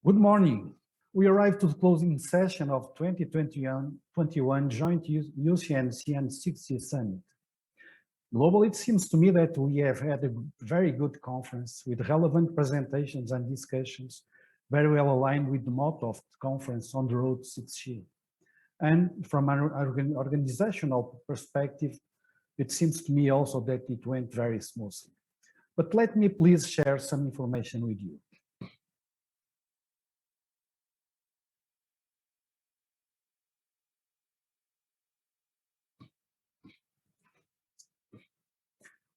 Good morning. We arrived to the closing session of 2021 joint EuCNC and 60 Summit. Globally, it seems to me that we have had a very good conference with relevant presentations and discussions, very well aligned with the motto of the conference, On the Road 6G. And from an organizational perspective, it seems to me also that it went very smoothly. But let me please share some information with you.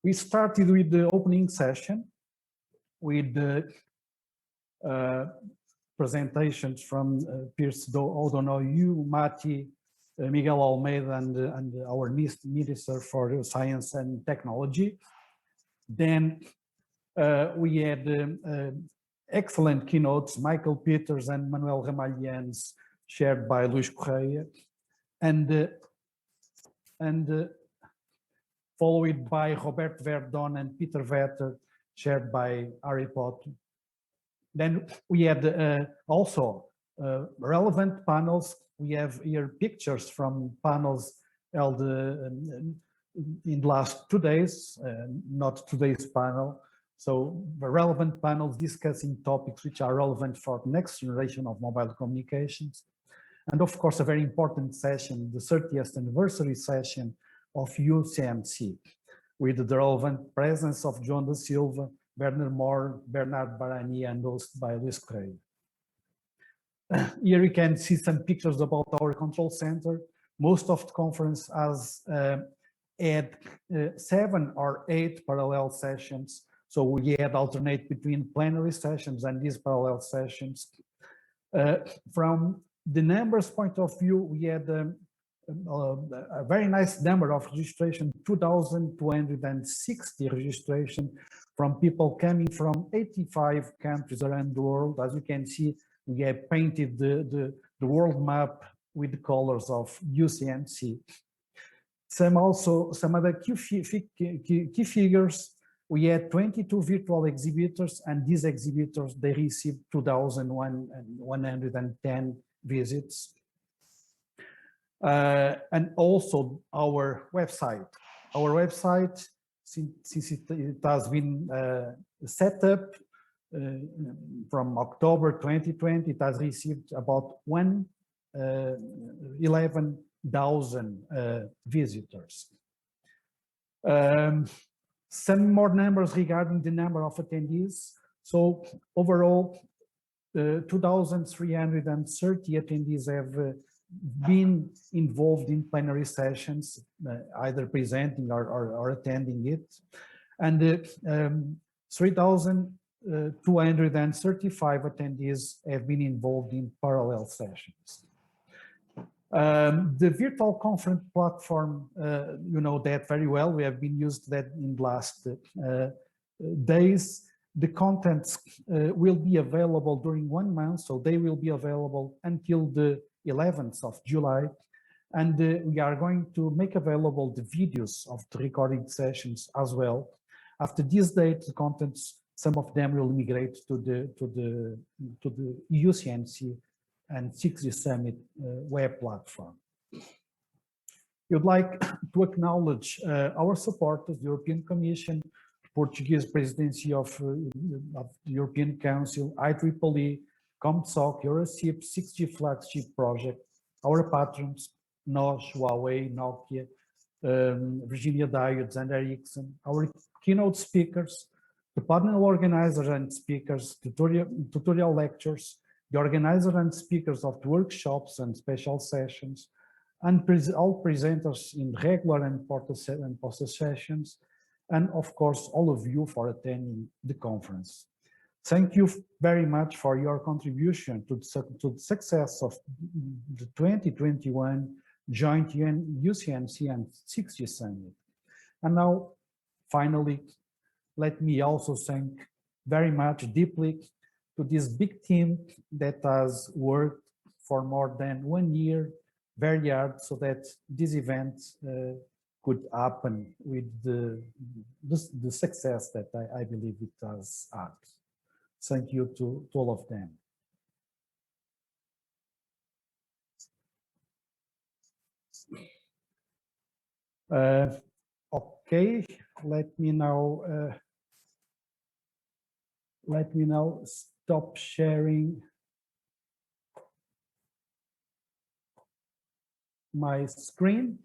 We started with the opening session with the presentations from Pierce O'Donoghue, Mati, Miguel Almeida, and our Minister for Science and Technology. Then we had excellent keynotes, Michael Peters and Manuel Ramalhians, shared by Luis Correia, and followed by Robert Verdon and Peter Vetter, shared by Harry Potter. Then we had also relevant panels. We have here pictures from panels held in the last 2 days, not today's panel. So the relevant panels discussing topics which are relevant for the next generation of mobile communications. And of course, a very important session, the 30th anniversary session of EuCNC, with the relevant presence of John da Silva, Werner Moore, Bernard Barani, and hosted by Luis Correia. Here you can see some pictures about our control center. Most of the conference has had 7 or 8 parallel sessions. So we had alternate between plenary sessions and these parallel sessions. From the numbers point of view, we had a very nice number of registration, 2,260 registration from people coming from 85 countries around the world. As you can see, we have painted the world map with the colors of EuCNC. Some other key figures. We had 22 virtual exhibitors, and these exhibitors, they received 2,110 visits. And also our website. Our website, since it has been set up from October 2020, it has received about 11,000 visitors. Some more numbers regarding the number of attendees. So overall, 2,330 attendees have been involved in plenary sessions, either presenting or attending it, and 3,235 attendees have been involved in parallel sessions. The virtual conference platform, you know that very well. We have been used that in the last days. The contents will be available during 1 month, so they will be available until the 11th of July, and we are going to make available the videos of the recording sessions as well. After this date, the contents, some of them will migrate to the EuCNC and 6G Summit web platform. We'd like to acknowledge our supporters, the European Commission, Portuguese Presidency of the European Council, IEEE, ComSoc, Eurocip, 6G Flagship Project, our patrons, NOS, Huawei, Nokia, Virginia Diodes, and Ericsson, our keynote speakers, the panel organizers and speakers, tutorial lectures, the organizers and speakers of the workshops and special sessions, and all presenters in regular and poster sessions, and of course, all of you for attending the conference. Thank you very much for your contribution to the success of the 2021 joint EuCNC and 6G Summit. And now, finally, let me also thank very much deeply to this big team that has worked for more than 1 year, very hard, so that this event could happen with the success that I believe it has had. Thank you to all of them. Okay, let me now stop sharing my screen.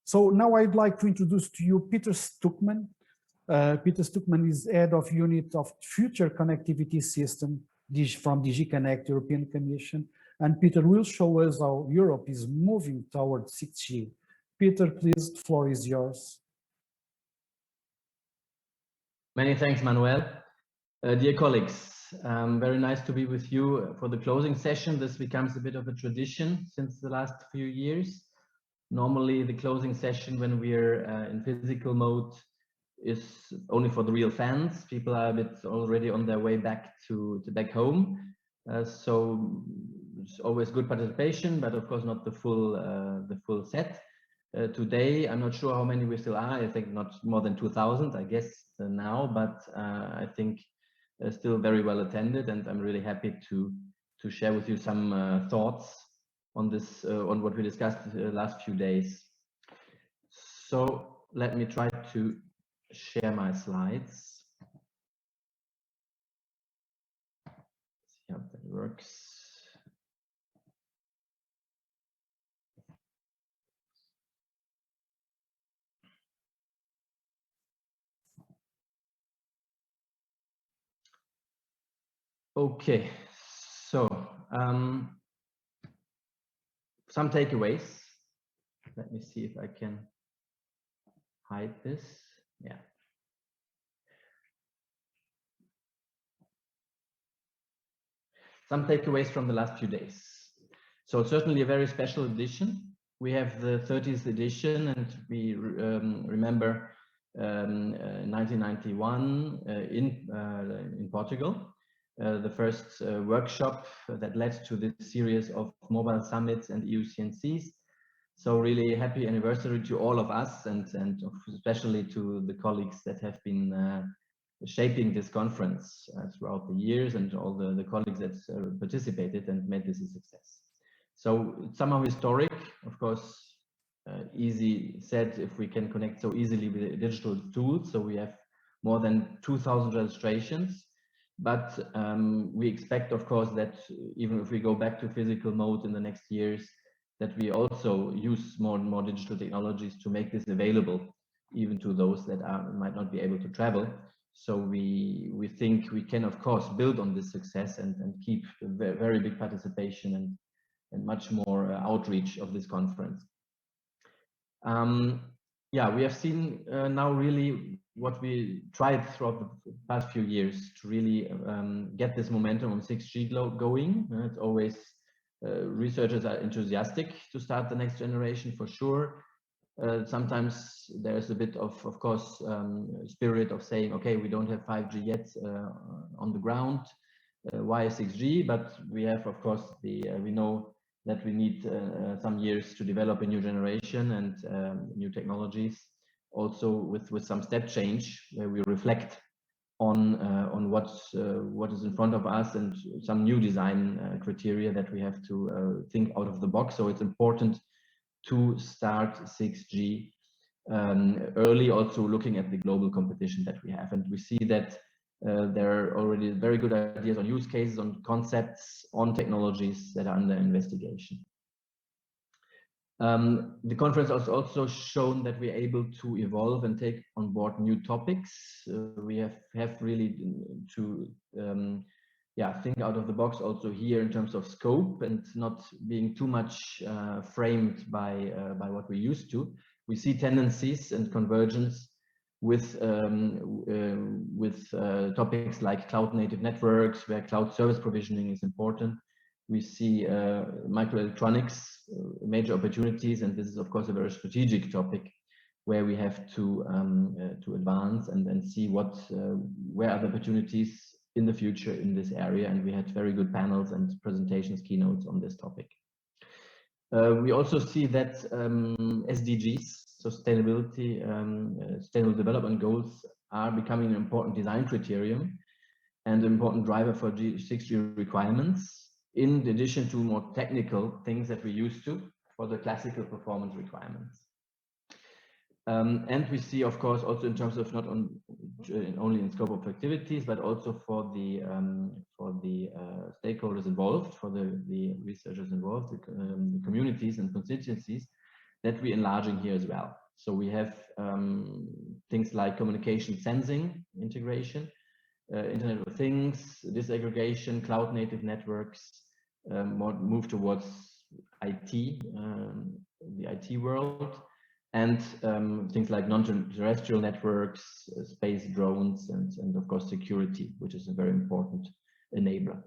So now I'd like to introduce to you Peter Stuckman. Peter Stuckman is head of unit of future connectivity system from DG Connect European Commission. And Peter will show us how Europe is moving towards 6G. Peter, please, the floor is yours. Many thanks, Manuel. Dear colleagues, very nice to be with you for the closing session. This becomes a bit of a tradition since the last few years. Normally, the closing session when we're in physical mode is only for the real fans. People are a bit already on their way back to back home. So it's always good participation, but of course not the full set. Today, I'm not sure how many we still are. I think not more than 2,000, I guess now, but I think still very well attended, and I'm really happy to share with you some thoughts on this, on what we discussed the last few days. So let me try to share my slides. See how that works. Okay, so some takeaways. Let me see if I can hide this. Yeah. Some takeaways from the last few days. So certainly a very special edition. We have the 30th edition, and we remember 1991 in Portugal, the first workshop that led to this series of mobile summits and EuCNCs. So really happy anniversary to all of us, and especially to the colleagues that have been shaping this conference throughout the years, and all the colleagues that participated and made this a success. So it's somehow historic, of course, easy said if we can connect so easily with digital tools. So we have more than 2,000 registrations, but we expect, of course, that even if we go back to physical mode in the next years, that we also use more and more digital technologies to make this available, even to those that might not be able to travel. So we think we can, of course, build on this success and keep a very big participation and much more outreach of this conference. Yeah, we have seen now really what we tried throughout the past few years to really get this momentum on 6G going. It's always researchers are enthusiastic to start the next generation for sure. Sometimes there's a bit of course, spirit of saying, okay, we don't have 5G yet on the ground. Why 6G? But we have, of course, we know that we need some years to develop a new generation and new technologies. Also with some step change where we reflect on what is in front of us and some new design criteria that we have to think out of the box. So it's important to start 6G early, also looking at the global competition that we have. And we see that there are already very good ideas on use cases, on concepts, on technologies that are under investigation. The conference has also shown that we're able to evolve and take on board new topics. We have really to think out of the box also here in terms of scope and not being too much framed by what we're used to. We see tendencies and convergence with topics like cloud native networks, where cloud service provisioning is important. We see microelectronics, major opportunities, and this is of course a very strategic topic where we have to advance and see where are the opportunities in the future in this area. And we had very good panels and presentations, keynotes on this topic. We also see that SDGs, sustainability, sustainable development goals, are becoming an important design criterion and an important driver for 6G requirements, in addition to more technical things that we're used to. for the classical performance requirements. And we see, of course, also in terms of not only in scope of activities, but also for the stakeholders involved, for the researchers involved, the communities and constituencies, that we're enlarging here as well. So we have things like communication sensing integration, Internet of Things, disaggregation, cloud native networks, more move towards IT, the IT world, and things like non-terrestrial networks, space drones, and of course security, which is a very important enabler.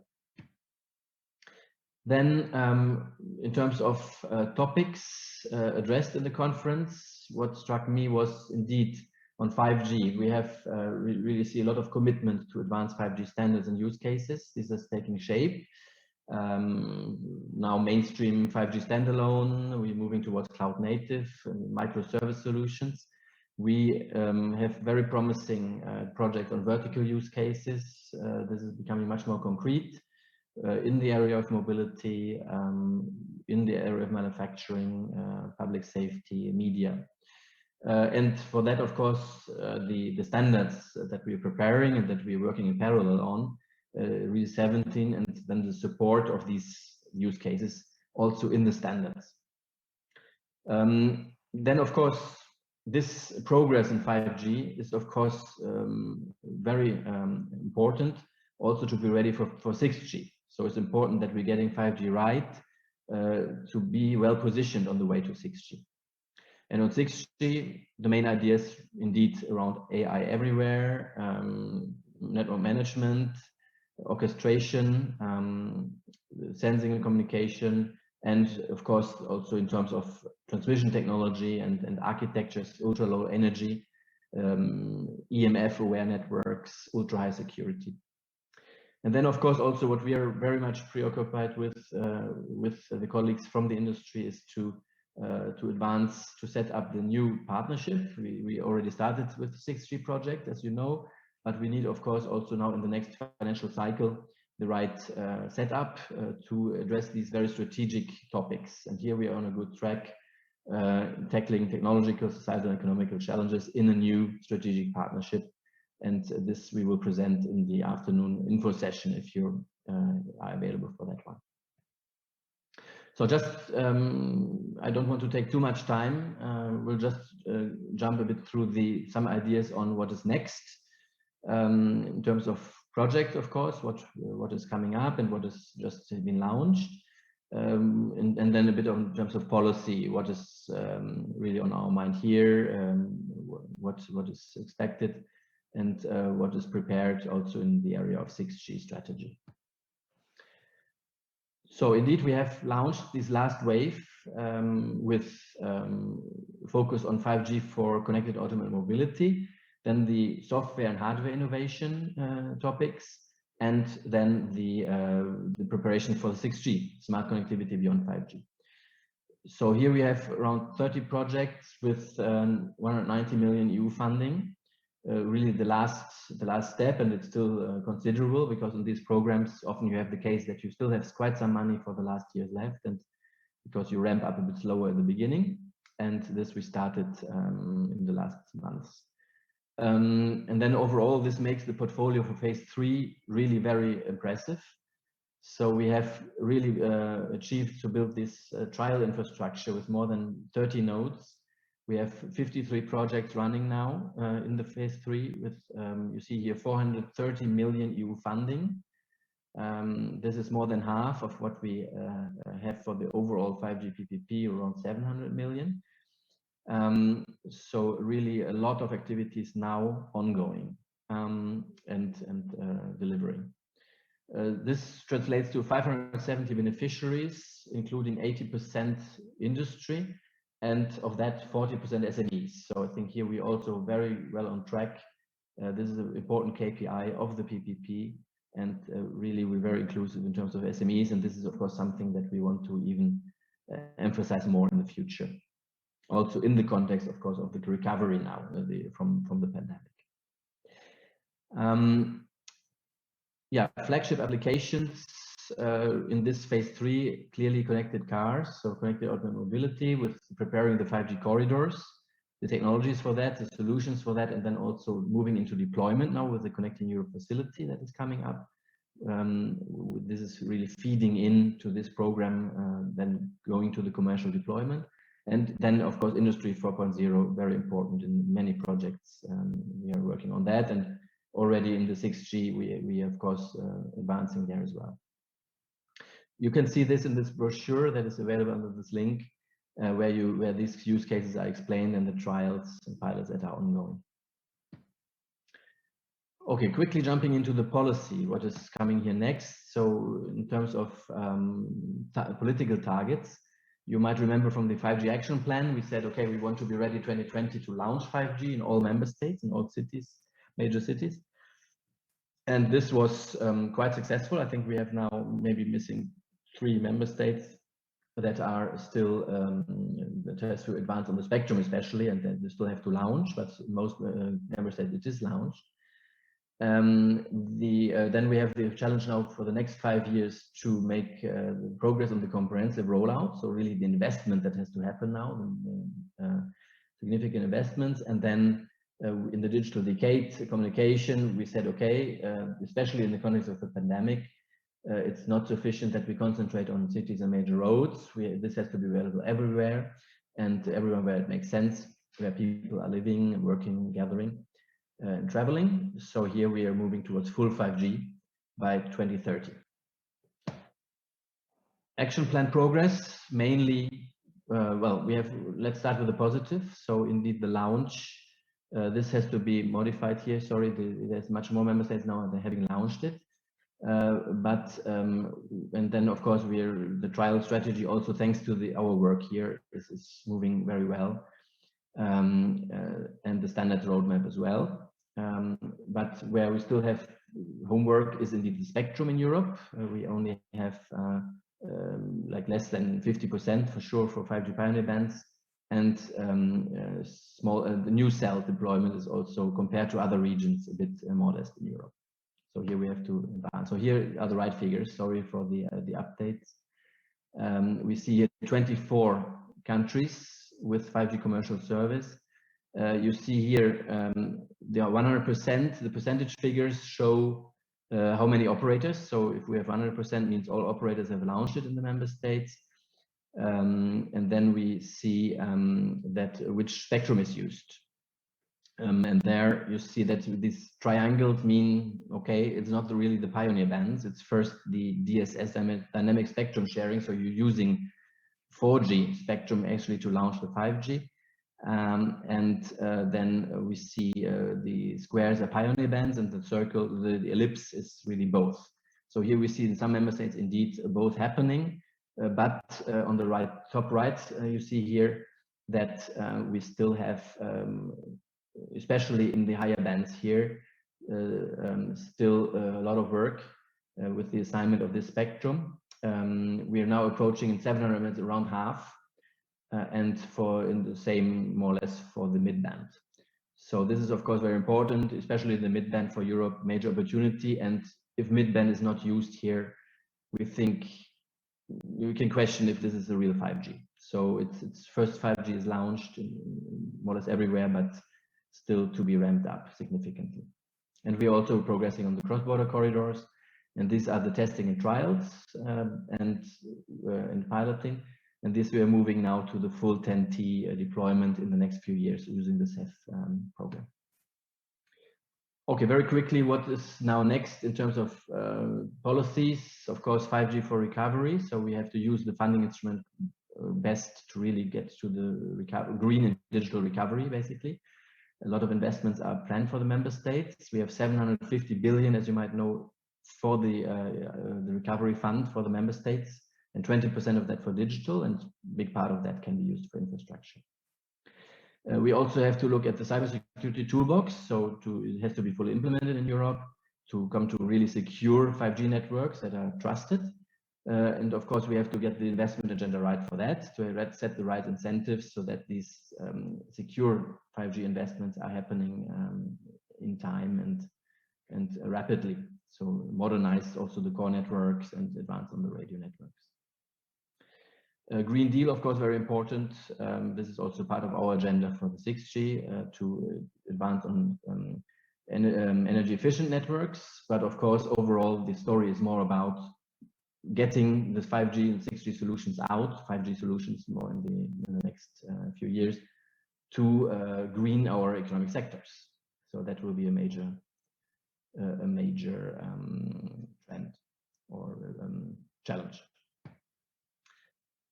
Then in terms of topics addressed in the conference, what struck me was indeed on 5G. We have really see a lot of commitment to advance 5G standards and use cases. This is taking shape. Now mainstream 5G standalone, we're moving towards cloud native and microservice solutions. We have very promising project on vertical use cases. This is becoming much more concrete in the area of mobility, in the area of manufacturing, public safety, media. And for that, of course, the standards that we're preparing and that we're working in parallel on, really 17, and then the support of these use cases also in the standards. Then, of course, this progress in 5G is, of course, very important also to be ready for 6G. So it's important that we're getting 5G right to be well positioned on the way to 6G. And on 6G, the main ideas indeed around AI everywhere, network management, orchestration, sensing and communication, and of course also in terms of transmission technology and architectures, ultra low energy, EMF aware networks, ultra high security. And then of course also what we are very much preoccupied with the colleagues from the industry is to advance, to set up the new partnership. We already started with the 6G project, as you know, but we need, of course, also now in the next financial cycle, the right setup to address these very strategic topics. And here we are on a good track, tackling technological, societal, and economical challenges in a new strategic partnership. And this we will present in the afternoon info session if you are available for that one. So just, I don't want to take too much time. We'll just jump a bit through some ideas on what is next in terms of project, of course, what is coming up and what has just been launched. And then a bit in terms of policy, what is really on our mind here, what is expected, and what is prepared also in the area of 6G strategy. So indeed, we have launched this last wave with focus on 5G for connected automated mobility, then the software and hardware innovation topics, and then the preparation for 6G, smart connectivity beyond 5G. So here we have around 30 projects with 190 million EU funding. Really the last step, and it's still considerable, because in these programs often you have the case that you still have quite some money for the last years left, and because you ramp up a bit slower in the beginning, and this we started in the last months. And then overall this makes the portfolio for phase 3 really very impressive. So we have really achieved to build this trial infrastructure with more than 30 nodes. We have 53 projects running now in the phase 3 with, you see here, 430 million EU funding. This is more than half of what we have for the overall 5G PPP, around 700 million. So really a lot of activities now ongoing and delivering. This translates to 570 beneficiaries, including 80% industry, and of that 40% SMEs. So I think here we're also very well on track. This is an important KPI of the PPP, and really we're very inclusive in terms of SMEs, and this is of course something that we want to even emphasize more in the future. Also in the context, of course, of the recovery now from the pandemic. Yeah, flagship applications. in this phase 3, clearly connected cars, so connected urban mobility, with preparing the 5G corridors, the technologies for that, the solutions for that, and then also moving into deployment now with the Connecting Europe facility that is coming up. This is really feeding into this program, then going to the commercial deployment. And then, of course, Industry 4.0, very important in many projects. We are working on that. And already in the 6G, we of course, advancing there as well. You can see this in this brochure that is available under this link, where these use cases are explained and the trials and pilots that are ongoing. Okay, quickly jumping into the policy, what is coming here next. So in terms of political targets, you might remember from the 5G action plan, we said, okay, we want to be ready 2020 to launch 5G in all member states, in all cities, major cities. And this was quite successful. I think we have now maybe missing 3 member states that are still, that has to advance on the spectrum especially, and then they still have to launch, but most member states it is launched. Then we have the challenge now for the next 5 years to make progress on the comprehensive rollout. So really the investment that has to happen now, significant investments. And then in the digital decade communication, we said, okay, especially in the context of the pandemic, it's not sufficient that we concentrate on cities and major roads. This has to be available everywhere and everywhere where it makes sense, where people are living, working, gathering. Traveling. So here we are moving towards full 5G by 2030. Action plan progress, mainly, let's start with the positive. So indeed the launch, this has to be modified here. Sorry, there's much more member states now than having launched it. And then of course the trial strategy also, thanks to our work here, is moving very well. And the standard roadmap as well. But where we still have homework is indeed the spectrum in Europe. We only have like less than 50% for sure for 5G pioneer bands, and the new cell deployment is also, compared to other regions, a bit modest in Europe. So here we have to advance. So here are the right figures. Sorry for the updates. We see here 24 countries with 5G commercial service. You see here they are 100%. The percentage figures show how many operators. So if we have 100%, means all operators have launched it in the member states. And then we see that which spectrum is used. And there you see that these triangles mean, okay, it's not really the pioneer bands. It's first the DSS, dynamic spectrum sharing. So you're using 4G spectrum actually to launch the 5G. Then we see the squares are pioneer bands, and the circle, the ellipse is really both. So here we see in some member states indeed both happening, but on the top right, you see here that we still have, especially in the higher bands here, still a lot of work with the assignment of this spectrum. We are now approaching in 700 minutes around half, and in the same more or less for the mid-band. So this is of course very important, especially the mid-band for Europe, major opportunity. And if mid-band is not used here, we think we can question if this is a real 5G. So it's first 5G is launched in more or less everywhere, but still to be ramped up significantly. And we're also progressing on the cross-border corridors. And these are the testing and trials and piloting. And this we are moving now to the full 10T deployment in the next few years using the CEF program. Okay, very quickly, what is now next in terms of policies? Of course, 5G for recovery. So we have to use the funding instrument best to really get to the green and digital recovery, basically. A lot of investments are planned for the member states. We have 750 billion, as you might know, for the recovery fund for the member states, and 20% of that for digital, and a big part of that can be used for infrastructure. We also have to look at the cybersecurity toolbox. So it has to be fully implemented in Europe to come to really secure 5G networks that are trusted. And of course, we have to get the investment agenda right for that, to set the right incentives so that these secure 5G investments are happening in time and rapidly. So modernize also the core networks and advance on the radio networks. Green Deal, of course, very important. This is also part of our agenda for the 6G to advance on energy efficient networks. But of course, overall, the story is more about getting the 5G and 6G solutions out, 5G solutions more in the next few years, to green our economic sectors. So that will be a major trend or challenge.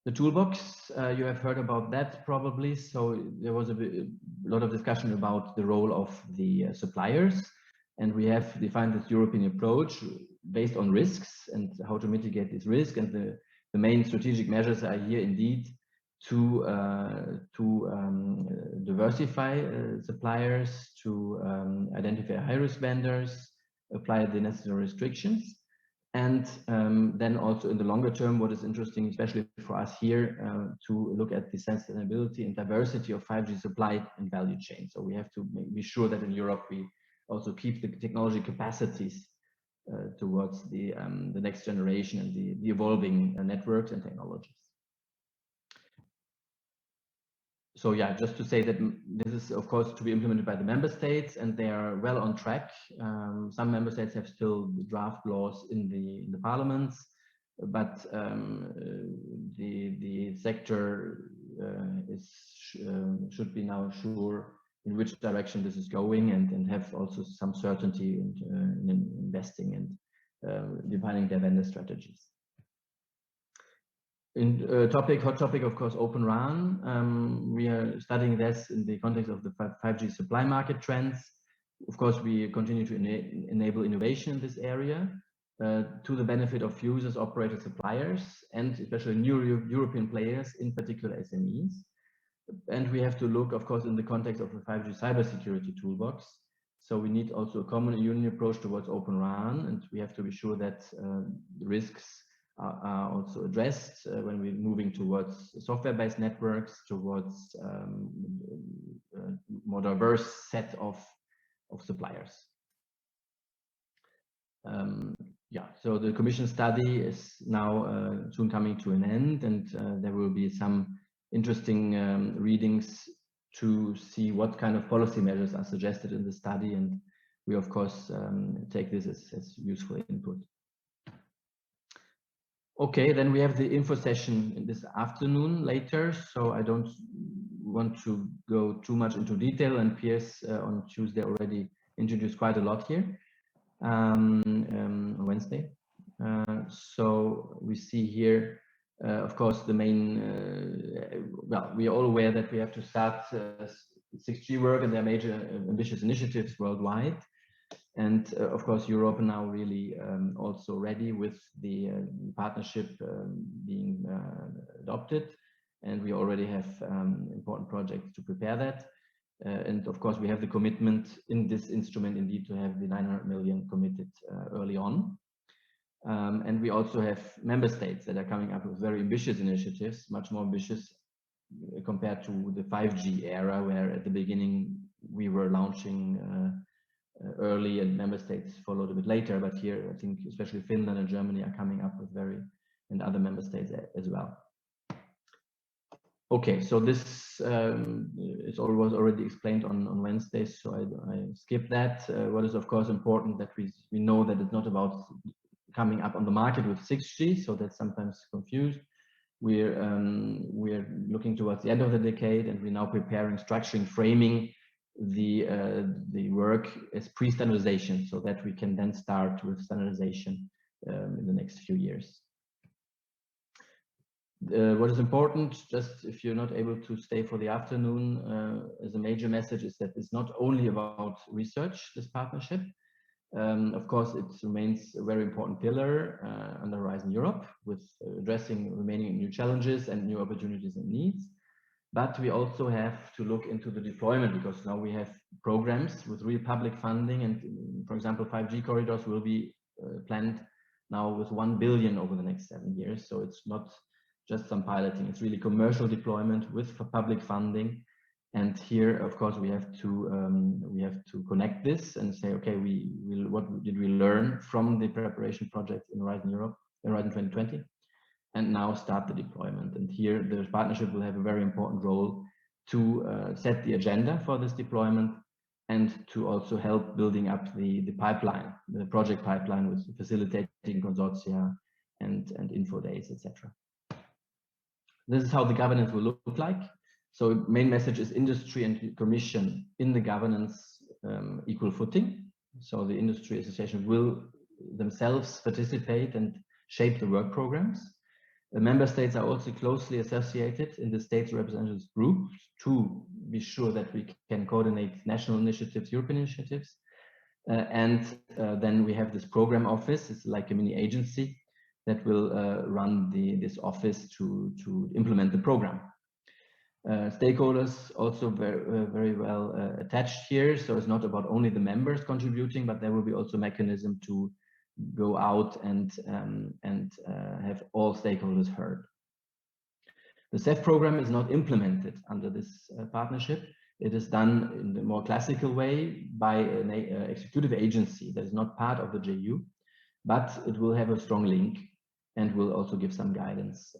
The toolbox, you have heard about that probably. So there was a lot of discussion about the role of the suppliers, and we have defined this European approach based on risks and how to mitigate this risk. And the main strategic measures are here indeed to diversify suppliers, to identify high-risk vendors, apply the necessary restrictions. And then also in the longer term, what is interesting, especially for us here, to look at the sustainability and diversity of 5G supply and value chain. So we have to be sure that in Europe we also keep the technology capacities towards the next generation and the evolving networks and technologies. So yeah, just to say that this is of course to be implemented by the member states, and they are well on track. Some member states have still draft laws in the parliaments, but the sector should be now sure in which direction this is going, and have also some certainty in investing and defining their vendor strategies. Hot topic, of course, Open RAN. We are studying this in the context of the 5G supply market trends. Of course, we continue to enable innovation in this area to the benefit of users, operators, suppliers, and especially new European players, in particular SMEs. And we have to look, of course, in the context of the 5G cybersecurity toolbox. So we need also a common union approach towards Open RAN, and we have to be sure that the risks are also addressed when we're moving towards software-based networks, towards more diverse set of suppliers. Yeah, so the Commission study is now soon coming to an end, and there will be some interesting readings to see what kind of policy measures are suggested in the study, and we of course take this as useful input. Okay, then we have the info session this afternoon later, so I don't want to go too much into detail, and Piers on Tuesday already introduced quite a lot here on Wednesday. So we see here, of course, the main, well, we are all aware that we have to start 6G work, and there are major ambitious initiatives worldwide. And of course, Europe now really also ready with the partnership being adopted, and we already have important projects to prepare that. And of course, we have the commitment in this instrument indeed to have the 900 million committed early on. And we also have member states that are coming up with very ambitious initiatives, much more ambitious compared to the 5G era, where at the beginning we were launching early and member states followed a bit later. But here, I think especially Finland and Germany are coming up with and other member states as well. Okay, so this was already explained on Wednesday, so I skip that. What is of course important that we know that it's not about coming up on the market with 6G, so that's sometimes confused. We're looking towards the end of the decade, and we're now preparing, structuring, framing the work as pre-standardization, so that we can then start with standardization in the next few years. What is important, just if you're not able to stay for the afternoon, as a major message is that it's not only about research, this partnership. Of course, it remains a very important pillar on the Horizon Europe, with addressing remaining new challenges and new opportunities and needs. But we also have to look into the deployment, because now we have programs with real public funding, and for example, 5G corridors will be planned now with 1 billion over the next 7 years. So it's not just some piloting, it's really commercial deployment with public funding. And here, of course, we have to connect this and say, okay, what did we learn from the preparation project in Horizon Europe, Horizon 2020, and now start the deployment. And here, the partnership will have a very important role to set the agenda for this deployment and to also help building up the pipeline, the project pipeline, with facilitating consortia and info days, etc. This is how the governance will look like. So main message is industry and commission in the governance equal footing. So the industry association will themselves participate and shape the work programs. The member states are also closely associated in the states representatives group to be sure that we can coordinate national initiatives, European initiatives. Then we have this program office. It's like a mini agency that will run this office to implement the program. Stakeholders also very well attached here. So it's not about only the members contributing, but there will be also a mechanism to go out and have all stakeholders heard. The CEF program is not implemented under this partnership. It is done in the more classical way by an executive agency that is not part of the JU, but it will have a strong link and will also give some guidance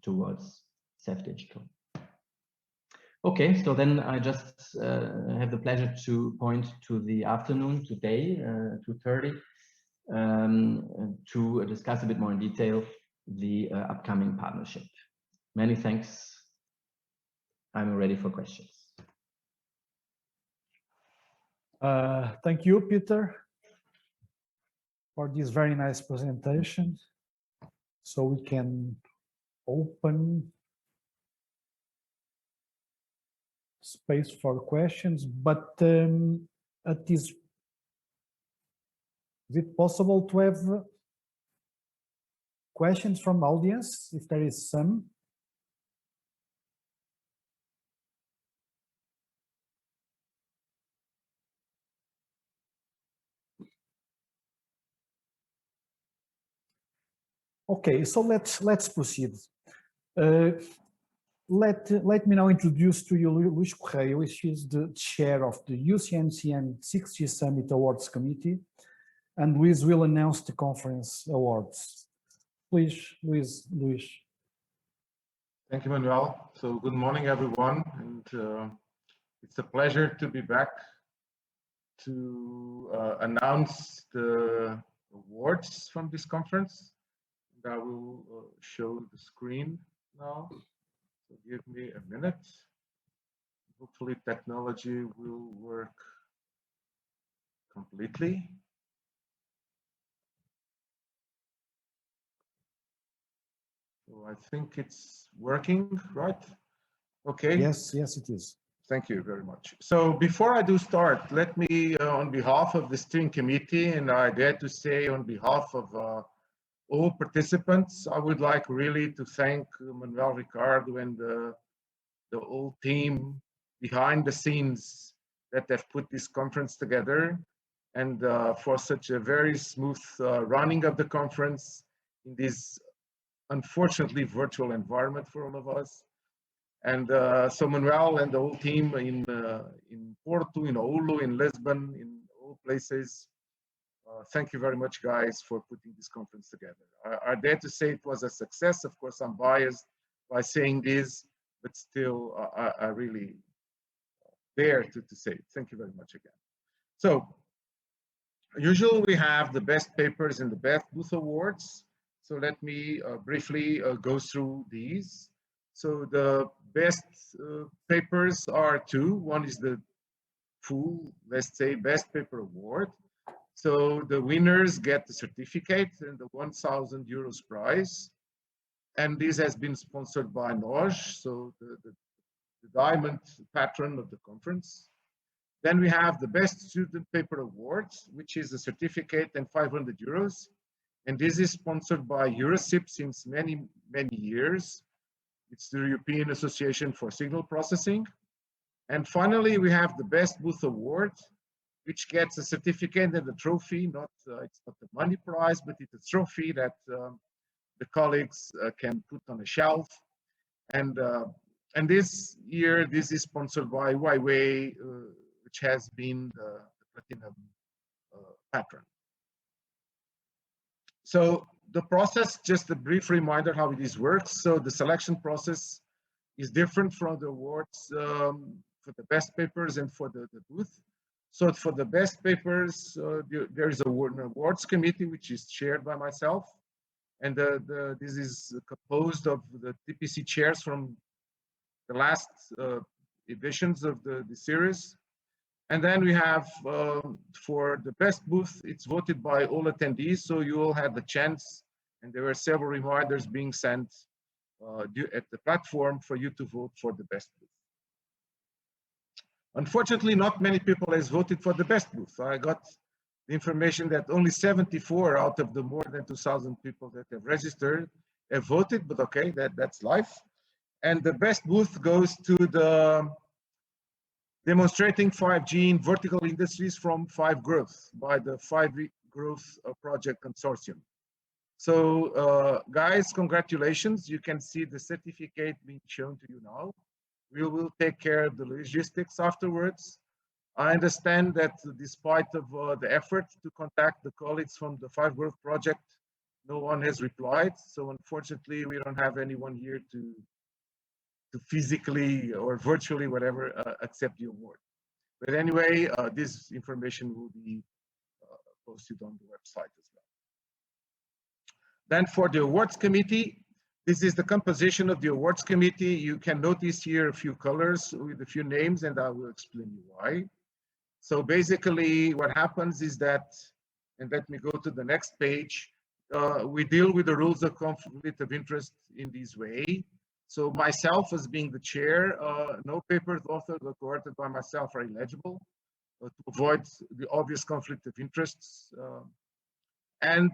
towards CEF Digital. Okay, so then I just have the pleasure to point to the afternoon today, 2:30, to discuss a bit more in detail the upcoming partnership. Many thanks. I'm ready for questions. Thank you, Peter, for this very nice presentation. So we can open space for questions, but is it possible to have questions from audience, if there is some? Okay, so let's proceed. Let me now introduce to you Luís Correia, which is the chair of the EuCNC and 6G Summit Awards Committee, and Luís will announce the conference awards. Please, Luís. Thank you, Manuel. So good morning, everyone, and it's a pleasure to be back to announce the awards from this conference. And I will show the screen now. So give me a minute. Hopefully technology will work completely. So I think it's working, right? Okay. Yes, it is. Thank you very much. So before I do start, let me, on behalf of the steering committee, and I dare to say on behalf of all participants, I would like really to thank Manuel Ricardo and the whole team behind the scenes that have put this conference together, and for such a very smooth running of the conference in this unfortunately virtual environment for all of us. And so Manuel and the whole team in Porto, in Oulu, in Lisbon, in all places, thank you very much, guys, for putting this conference together. I dare to say it was a success. Of course, I'm biased by saying this, but still, I really dare to say it. Thank you very much again. So, usually we have the best papers and the best booth awards. So let me briefly go through these. So the best papers are two. One is the full, let's say, best paper award. So the winners get the certificate and the 1,000 euros prize. And this has been sponsored by NOJ, so the diamond patron of the conference. Then we have the best student paper awards, which is a certificate and 500 euros. And this is sponsored by EuroSIP since many, many years. It's the European Association for Signal Processing. And finally, we have the Best Booth Award, which gets a certificate and a trophy. It's not the money prize, but it's a trophy that the colleagues can put on a shelf. And And this year, this is sponsored by Huawei, which has been the platinum patron. So the process, just a brief reminder how this works. So the selection process is different from the awards for the best papers and for the booth. So for the best papers, there is an awards committee, which is chaired by myself. And this is composed of the TPC chairs from the last editions of the series. And then we have, for the best booth, it's voted by all attendees. So you all had the chance, and there were several reminders being sent at the platform for you to vote for the best booth. Unfortunately, not many people has voted for the best booth. I got the information that only 74 out of the more than 2,000 people that have registered have voted, but okay, that's life. And the best booth goes to the demonstrating 5G in vertical industries from 5 Growth by the 5 Growth Project Consortium. So guys, congratulations. You can see the certificate being shown to you now. We will take care of the logistics afterwards. I understand that despite of the effort to contact the colleagues from the 5 Growth Project, no one has replied. So unfortunately, we don't have anyone here to physically or virtually, whatever, accept the award. But anyway, this information will be posted on the website as well. Then for the awards committee, this is the composition of the awards committee. You can notice here a few colors with a few names, and I will explain you why. So basically what happens is that, and let me go to the next page, we deal with the rules of conflict of interest in this way. So myself as being the chair, no papers authored or coordinated by myself are eligible to avoid the obvious conflict of interests. And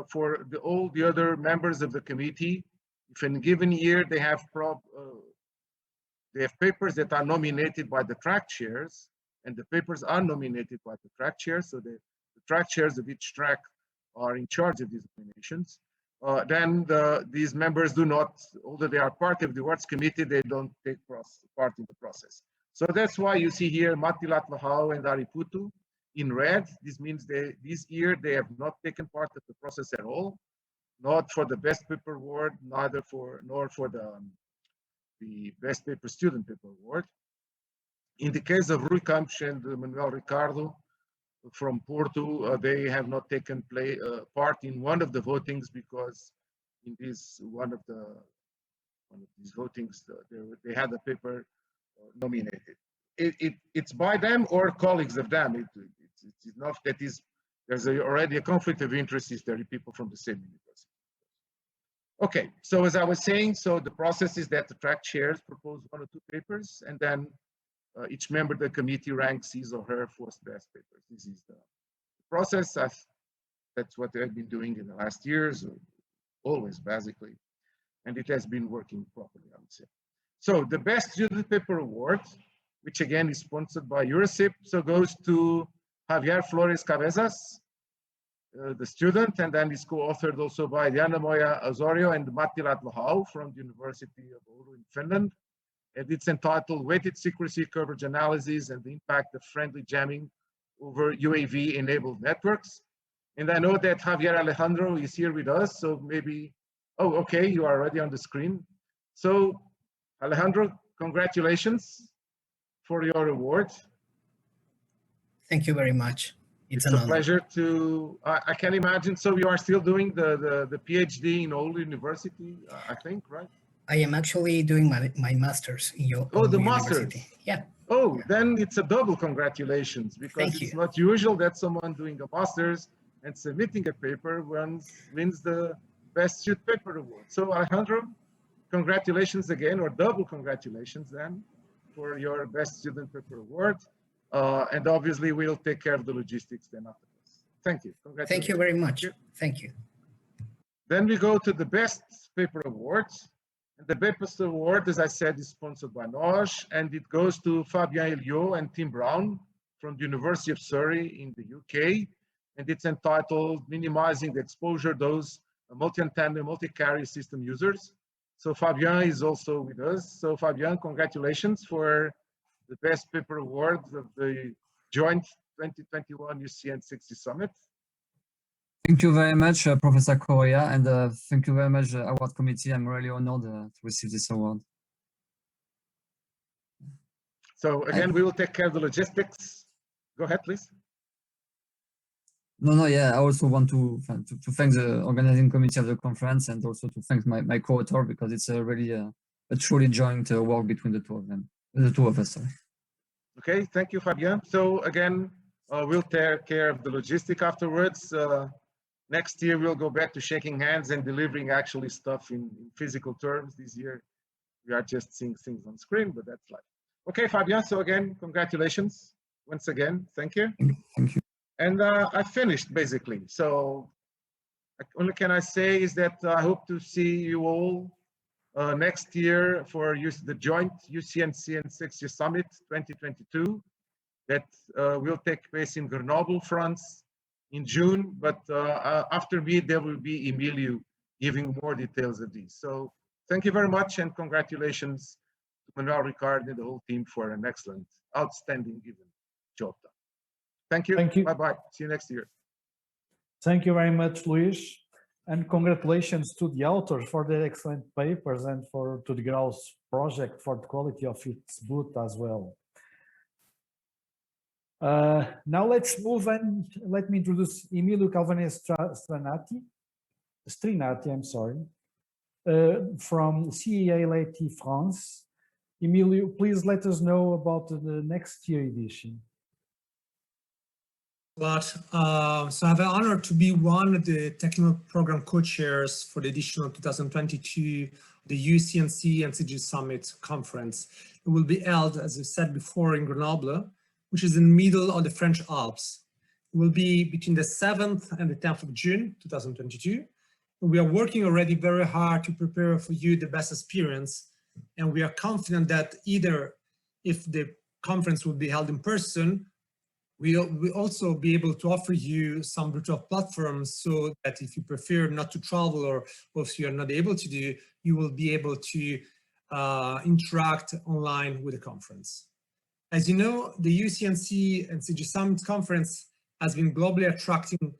for all the other members of the committee, if in a given year they have papers that are nominated by the track chairs, and the papers are nominated by the track chairs, so the track chairs of each track are in charge of these nominations, then these members do not, although they are part of the awards committee, they don't take part in the process. So that's why you see here Matilat Lahau and Ariputu in red. This means this year they have not taken part of the process at all, not for the best paper award, nor for the best paper student paper award. In the case of Rui Campos and Manuel Ricardo from Porto, they have not taken part in one of the votings because in one of these votings they had a paper nominated. It's by them or colleagues of them. It's enough that there's already a conflict of interest if there are people from the same university. Okay, so as I was saying, so the process is that the track chairs propose 1 or 2 papers, and then each member of the committee ranks his or her 4 best papers. This is the process. That's what they've been doing in the last years, always basically, and it has been working properly, I would say. So the best student paper award, which again is sponsored by EuCNC, so goes to Javier Flores Cabezas, the student, and then is co-authored also by Diana Moya Osorio and Matilat Lahau from the University of Oulu in Finland. And it's entitled Weighted Secrecy Coverage Analysis and the Impact of Friendly Jamming over UAV-enabled networks. And I know that Javier Alejandro is here with us, so maybe, oh, okay, you are already on the screen. So Alejandro, congratulations for your award. Thank you very much. It's a pleasure to, I can imagine, so you are still doing the PhD in Oulu University, I think, right? I am actually doing my master's in your the university. master's. Yeah. Oh, then it's a double congratulations, because it's not usual that someone doing a master's and submitting a paper wins the best student paper award. So Alejandro, congratulations again, or double congratulations then for your best student paper award. And obviously we'll take care of the logistics then after this. Thank you. Thank you very much. Thank you. Then we go to the best paper awards. And the best award, as I said, is sponsored by NOJ, and it goes to Fabien Elliot and Tim Brown from the University of Surrey in the UK. And it's entitled Minimizing the Exposure Dose of Multi-Antenna Multi-Carrier System Users. So Fabien is also with us. So Fabien, congratulations for the Best Paper Award of the joint 2021 EuCN60 Summit. Thank you very much, Professor Correa, and thank you very much, award committee. I'm really honored to receive this award. So again, we will take care of the logistics. Go ahead, please. No, yeah, I also want to thank the organizing committee of the conference and also to thank my co-author, because it's really a truly joint work between the two of them, the two of us. Sorry. Okay, thank you, Fabien. So again, we'll take care of the logistic afterwards. Next year, we'll go back to shaking hands and delivering actually stuff in physical terms. This year, we are just seeing things on screen, but that's life. Okay, Fabien, so again, congratulations once again. Thank you. Thank you. And I finished basically. So only can I say is that I hope to see you all next year for the joint EuCNC and 6 Summit 2022 that will take place in Grenoble, France in June. But after me, there will be Emilio giving more details of these. So thank you very much and congratulations to Manuel Ricard and the whole team for an excellent, outstanding event job done. Thank you. Thank you. Bye-bye. See you next year. Thank you very much, Luis. And congratulations to the authors for their excellent papers and to the Graus project for the quality of its booth as well. Now let's move and let me introduce Emilio Calvane Strinati, I'm sorry, from CEA Leti France. Emilio, please let us know about the next year edition. So I have the honor to be one of the technical program co-chairs for the edition of 2022, the EuCNC and CG Summit Conference. It will be held, as I said before, in Grenoble, which is in the middle of the French Alps. It will be between the 7th and the 10th of June, 2022. And we are working already very hard to prepare for you the best experience. And we are confident that either if the conference will be held in person, we'll also be able to offer you some virtual platforms so that if you prefer not to travel or if you're not able to do, you will be able to interact online with the conference. As you know, the EuCNC and CG Summit Conference has been globally attracting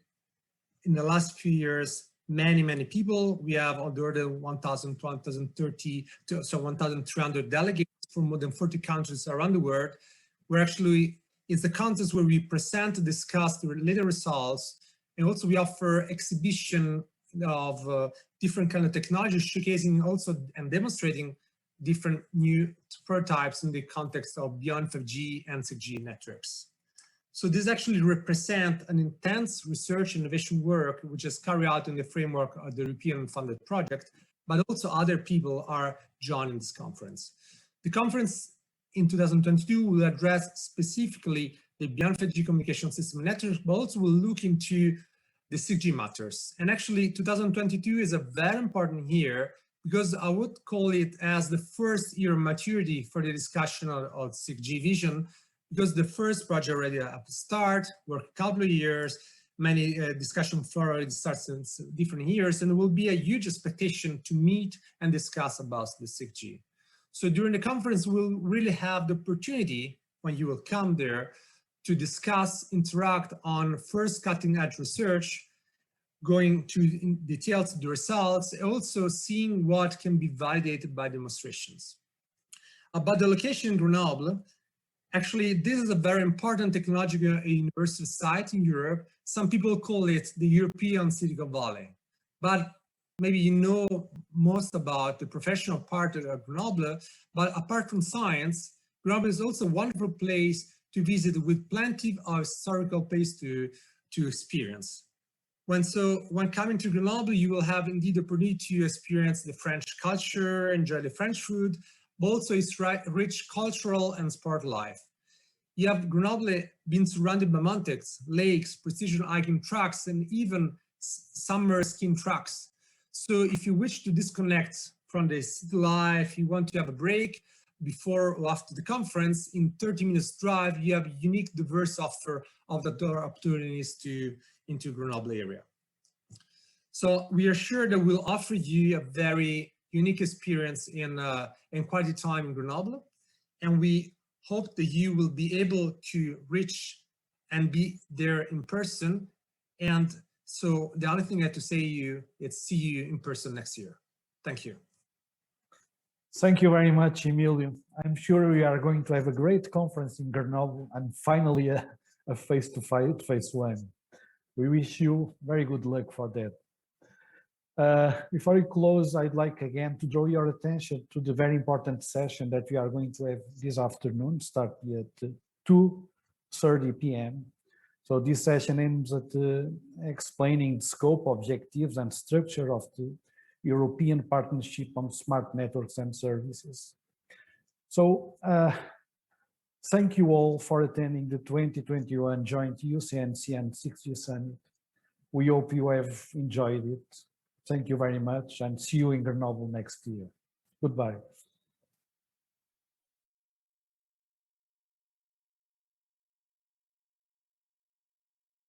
in the last few years many people. We have on the order of 1,300 delegates from more than 40 countries around the world. We're actually it's a contest where we present, discuss the related results, and also we offer exhibition of different kind of technology, showcasing also and demonstrating different new prototypes in the context of beyond 5G and 6G networks. So this actually represents an intense research and innovation work which is carried out in the framework of the European funded project, but also other people are joining this conference. The conference in 2022 will address specifically the beyond 5G communication system network, but also will look into the 6G matters. And actually 2022 is a very important year because I would call it as the first year of maturity for the discussion of 6G vision, because the first project already at the start, worked a couple of years, many discussion floor already starts in different years, and there will be a huge expectation to meet and discuss about the 6G. So during the conference, we'll really have the opportunity, when you will come there, to discuss, interact on first cutting edge research, going to in details of the results, also seeing what can be validated by demonstrations. About the location in Grenoble, actually, this is a very important technological university site in Europe. Some people call it the European Silicon Valley, but maybe you know most about the professional part of Grenoble, but apart from science, Grenoble is also a wonderful place to visit with plenty of historical place to experience. When coming to Grenoble, you will have indeed the opportunity to experience the French culture, enjoy the French food, but also its rich cultural and sport life. You have Grenoble been surrounded by mountains, lakes, precision hiking tracks, and even summer skiing tracks. So if you wish to disconnect from the city life, you want to have a break before or after the conference, in 30 minutes drive, you have a unique, diverse offer of the opportunities into Grenoble area. So we are sure that we'll offer you a very unique experience in quality time in Grenoble. And we hope that you will be able to reach and be there in person. And so the only thing I have to say to you is see you in person next year. Thank you. Thank you very much, Emilio. I'm sure we are going to have a great conference in Grenoble and finally a face-to-face one. We wish you very good luck for that. Before we close, I'd like again to draw your attention to the very important session that we are going to have this afternoon, starting at 2:30 p.m. So this session aims at explaining scope, objectives, and structure of the European Partnership on Smart Networks and Services. So thank you all for attending the 2021 joint EuCNC and 6G Summit. We hope you have enjoyed it. Thank you very much and see you in Grenoble next year. Goodbye.